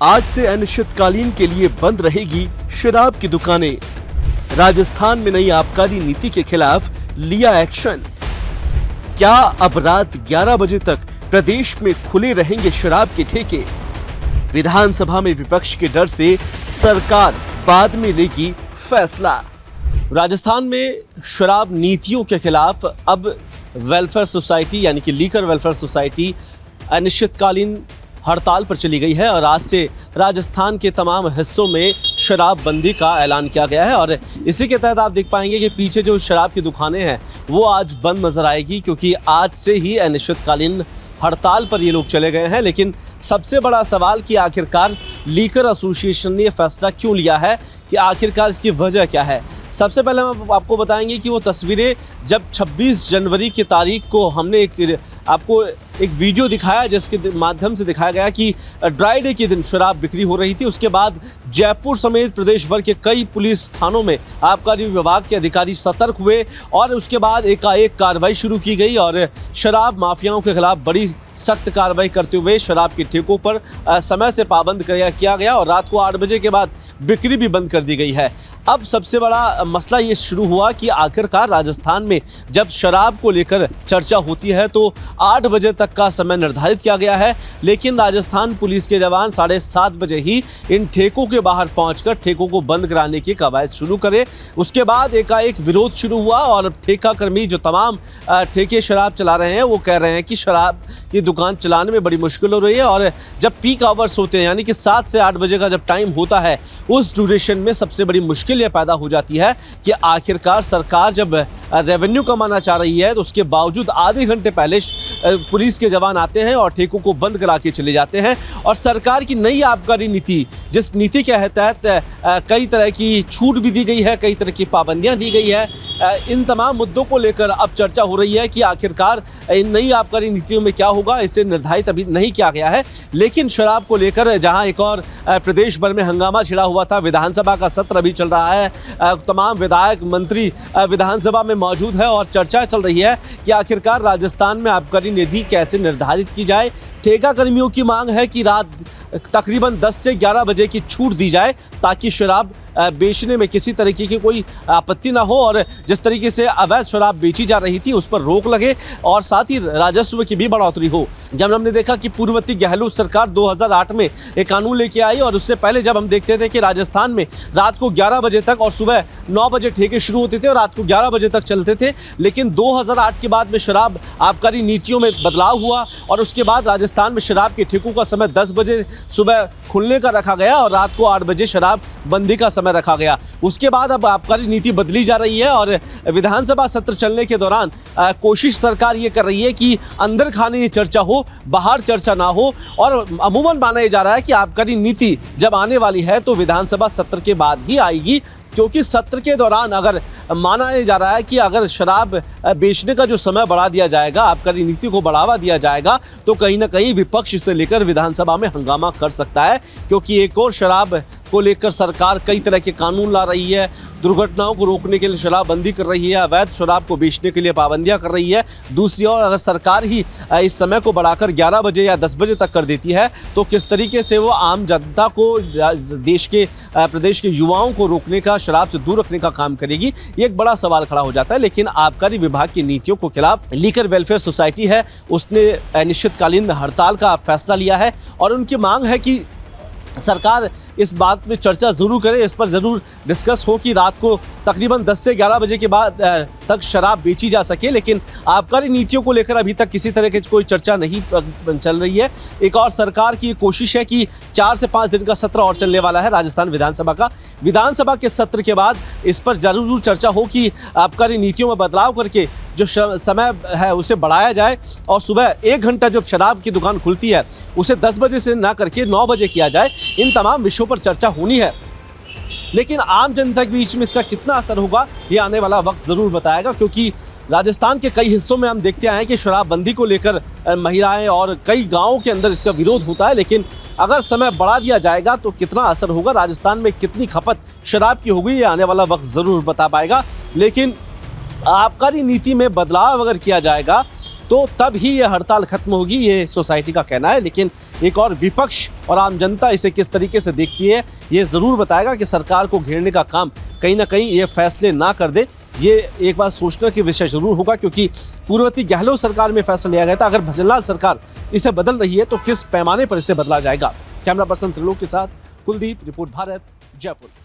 आज से अनिश्चितकालीन के लिए बंद रहेगी शराब की दुकानें। राजस्थान में नई आबकारी नीति के खिलाफ लिया एक्शन। क्या अब रात 11 बजे तक प्रदेश में खुले रहेंगे शराब के ठेके? विधानसभा में विपक्ष के डर से सरकार बाद में लेगी फैसला। राजस्थान में शराब नीतियों के खिलाफ अब वेलफेयर सोसाइटी यानी कि लीकर वेलफेयर सोसाइटी अनिश्चितकालीन हड़ताल पर चली गई है और आज से राजस्थान के तमाम हिस्सों में शराबबंदी का ऐलान किया गया है। और इसी के तहत आप देख पाएंगे कि पीछे जो शराब की दुकानें हैं वो आज बंद नजर आएगी, क्योंकि आज से ही अनिश्चितकालीन हड़ताल पर ये लोग चले गए हैं। लेकिन सबसे बड़ा सवाल कि आखिरकार लीकर एसोसिएशन ने फैसला क्यों लिया है, कि आखिरकार इसकी वजह क्या है। सबसे पहले हम आपको बताएंगे कि वो तस्वीरें जब 26 जनवरी की तारीख को हमने आपको एक वीडियो दिखाया जिसके माध्यम से दिखाया गया कि ड्राई डे के दिन शराब बिक्री हो रही थी। उसके बाद जयपुर समेत प्रदेश भर के कई पुलिस थानों में आबकारी विभाग के अधिकारी सतर्क हुए और उसके बाद एकाएक कार्रवाई शुरू की गई और शराब माफियाओं के खिलाफ बड़ी सख्त कार्रवाई करते हुए शराब के ठेकों पर समय से पाबंद किया गया और रात को 8 बजे के बाद बिक्री भी बंद कर दी गई है। अब सबसे बड़ा मसला ये शुरू हुआ कि आखिरकार राजस्थान में जब शराब को लेकर चर्चा होती है तो 8 बजे तक का समय निर्धारित किया गया है, लेकिन राजस्थान पुलिस के जवान 7:30 बजे ही इन ठेकों के बाहर पहुंचकर ठेकों को बंद कराने की कवायद शुरू करे। उसके बाद एकाएक विरोध शुरू हुआ और ठेका कर्मी जो तमाम ठेके शराब चला रहे हैं वो कह रहे हैं कि शराब की दुकान चलाने में बड़ी मुश्किल हो रही है और जब पीक आवर्स होते हैं यानी कि 7 से 8 बजे का जब टाइम होता है उस ड्यूरेशन में सबसे बड़ी मुश्किल ये पैदा हो जाती है कि आखिरकार सरकार जब रेवेन्यू कमाना चाह रही है तो उसके बावजूद आधे घंटे पहले पुलिस के जवान आते हैं और ठेकों को बंद करा के चले जाते हैं। और सरकार की नई आबकारी नीति, जिस नीति के तहत कई तरह की छूट भी दी गई है, कई तरह की पाबंदियां दी गई है, इन तमाम मुद्दों को लेकर अब चर्चा हो रही है कि आखिरकार इन नई आबकारी नीतियों में क्या होगा, इसे निर्धारित अभी नहीं किया गया है। लेकिन शराब को लेकर जहां एक और प्रदेश भर में हंगामा छिड़ा हुआ था, विधानसभा का सत्र अभी चल रहा है, तमाम विधायक मंत्री विधानसभा में मौजूद है और चर्चा चल रही है कि आखिरकार राजस्थान में आबकारी नीति कैसे निर्धारित की जाए। ठेका कर्मियों की मांग है कि रात तकरीबन 10 से 11 बजे की छूट दी जाए ताकि शराब बेचने में किसी तरीके की कोई आपत्ति ना हो और जिस तरीके से अवैध शराब बेची जा रही थी उस पर रोक लगे और साथ ही राजस्व की भी बढ़ोतरी हो। जब हमने देखा कि पूर्ववर्ती गहलोत सरकार 2008 में एक कानून लेके आई और उससे पहले जब हम देखते थे कि राजस्थान में रात को 11 बजे तक और सुबह 9 बजे ठेके शुरू होते थे और रात को 11 बजे तक चलते थे, लेकिन 2008 के बाद में शराब आबकारी नीतियों में बदलाव हुआ और उसके बाद राजस्थान में शराब के ठेकों का समय 10 बजे सुबह खुलने का रखा गया और रात को 8 बजे शराब बंदी का समय रखा गया। उसके बाद अब आबकारी नीति बदली जा रही है और विधानसभा सत्र चलने के दौरान कोशिश सरकार ये कर रही है कि अंदर खाने की चर्चा हो, बाहर चर्चा ना हो। और अमूमन माना जा रहा है कि आबकारी नीति जब आने वाली है तो विधानसभा सत्र के बाद ही आएगी, क्योंकि सत्र के दौरान अगर माना जा रहा है कि अगर शराब बेचने का जो समय बढ़ा दिया जाएगा, आबकारी नीति को बढ़ावा दिया जाएगा, तो कहीं ना कहीं विपक्ष इसे लेकर विधानसभा में हंगामा कर सकता है, क्योंकि एक और शराब को लेकर सरकार कई तरह के कानून ला रही है, दुर्घटनाओं को रोकने के लिए शराबबंदी कर रही है, अवैध शराब को बेचने के लिए पाबंदियां कर रही है। दूसरी ओर अगर सरकार ही इस समय को बढ़ाकर 11 बजे या 10 बजे तक कर देती है तो किस तरीके से वो आम जनता को, देश के प्रदेश के युवाओं को रोकने का, शराब से दूर रखने का काम करेगी, ये एक बड़ा सवाल खड़ा हो जाता है। लेकिन आबकारी विभाग की नीतियों को खिलाफ लीकर वेलफेयर सोसाइटी है, उसने अनिश्चितकालीन हड़ताल का फैसला लिया है और उनकी मांग है कि सरकार इस बात में चर्चा ज़रूर करे, इस पर ज़रूर डिस्कस हो कि रात को तकरीबन 10 से 11 बजे के बाद तक शराब बेची जा सके। लेकिन आबकारी नीतियों को लेकर अभी तक किसी तरह की कोई चर्चा नहीं चल रही है। एक और सरकार की कोशिश है कि 4 से 5 दिन का सत्र और चलने वाला है राजस्थान विधानसभा का। विधानसभा के सत्र के बाद इस पर ज़रूर चर्चा हो कि आबकारी नीतियों में बदलाव करके जो समय है उसे बढ़ाया जाए और सुबह 1 घंटा जब शराब की दुकान खुलती है उसे 10 बजे से ना करके 9 बजे किया जाए। इन तमाम विषयों पर चर्चा होनी है, लेकिन आम जनता के बीच में इसका कितना असर होगा ये आने वाला वक्त ज़रूर बताएगा, क्योंकि राजस्थान के कई हिस्सों में हम देखते आए कि शराबबंदी को लेकर महिलाएं और कई गाँवों के अंदर इसका विरोध होता है। लेकिन अगर समय बढ़ा दिया जाएगा तो कितना असर होगा, राजस्थान में कितनी खपत शराब की होगी, ये आने वाला वक्त ज़रूर बता पाएगा। लेकिन आबकारी नीति में बदलाव अगर किया जाएगा तो तब ही ये हड़ताल खत्म होगी, ये सोसाइटी का कहना है। लेकिन एक और विपक्ष और आम जनता इसे किस तरीके से देखती है, ये ज़रूर बताएगा कि सरकार को घेरने का काम कहीं ना कहीं ये फैसले ना कर दे। ये एक बात सोचने की विषय जरूर होगा, क्योंकि पूर्ववर्ती गहलोत सरकार में फैसला लिया गया था। अगर भजनलाल सरकार इसे बदल रही है तो किस पैमाने पर इसे बदला जाएगा। कैमरा पर्सन त्रिलोक के साथ कुलदीप, रिपोर्ट भारत, जयपुर।